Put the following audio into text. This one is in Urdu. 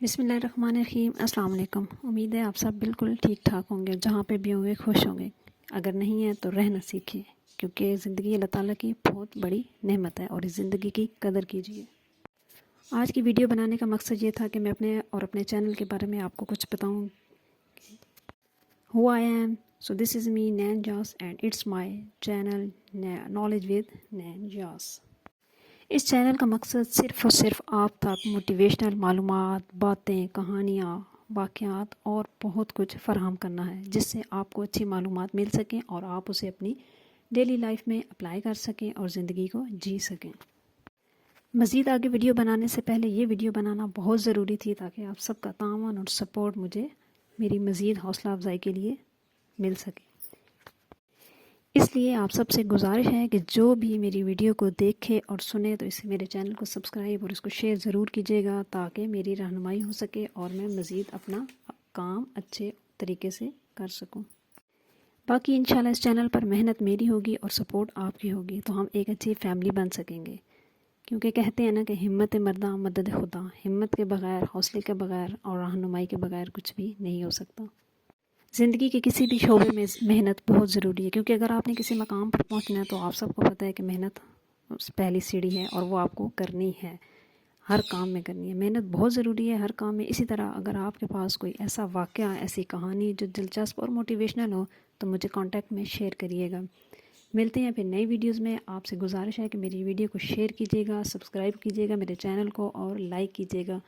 بسم اللہ الرحمن الرحیم۔ السلام علیکم۔ امید ہے آپ سب بالکل ٹھیک ٹھاک ہوں گے، جہاں پہ بھی ہوں گے خوش ہوں گے۔ اگر نہیں ہیں تو رہنا سیکھیں، کیونکہ زندگی اللہ تعالیٰ کی بہت بڑی نعمت ہے اور اس زندگی کی قدر کیجیے۔ آج کی ویڈیو بنانے کا مقصد یہ تھا کہ میں اپنے چینل کے بارے میں آپ کو کچھ بتاؤں۔ Who I am. So this is me, Nan Jas, and it's my channel Knowledge with Nan Jas۔ اس چینل کا مقصد صرف اور صرف آپ تک موٹیویشنل معلومات، باتیں، کہانیاں، واقعات اور بہت کچھ فراہم کرنا ہے، جس سے آپ کو اچھی معلومات مل سکیں اور آپ اسے اپنی ڈیلی لائف میں اپلائی کر سکیں اور زندگی کو جی سکیں۔ مزید آگے ویڈیو بنانے سے پہلے یہ ویڈیو بنانا بہت ضروری تھی، تاکہ آپ سب کا تعاون اور سپورٹ مجھے میری مزید حوصلہ افزائی کے لیے مل سکے۔ اس لیے آپ سب سے گزارش ہے کہ جو بھی میری ویڈیو کو دیکھے اور سنے تو اسے میرے چینل کو سبسکرائب اور اس کو شیئر ضرور کیجیے گا، تاکہ میری رہنمائی ہو سکے اور میں مزید اپنا کام اچھے طریقے سے کر سکوں۔ باقی انشاءاللہ اس چینل پر محنت میری ہوگی اور سپورٹ آپ کی ہوگی، تو ہم ایک اچھی فیملی بن سکیں گے، کیونکہ کہتے ہیں نا کہ ہمت مرداں مدد خدا، ہمت کے بغیر، حوصلے کے بغیر اور رہنمائی کے بغیر کچھ بھی نہیں ہو سکتا۔ زندگی کے کسی بھی شعبے میں محنت بہت ضروری ہے، کیونکہ اگر آپ نے کسی مقام پر پہنچنا ہے تو آپ سب کو پتہ ہے کہ محنت پہلی سیڑھی ہے اور وہ آپ کو کرنی ہے، ہر کام میں کرنی ہے۔ محنت بہت ضروری ہے ہر کام میں۔ اسی طرح اگر آپ کے پاس کوئی ایسا واقعہ، ایسی کہانی جو دلچسپ اور موٹیویشنل ہو تو مجھے کانٹیکٹ میں شیئر کریے گا۔ ملتے ہیں پھر نئی ویڈیوز میں۔ آپ سے گزارش ہے کہ میری ویڈیو کو شیئر کیجیے گا، سبسکرائب کیجیے گا میرے چینل کو اور لائک کیجیے گا۔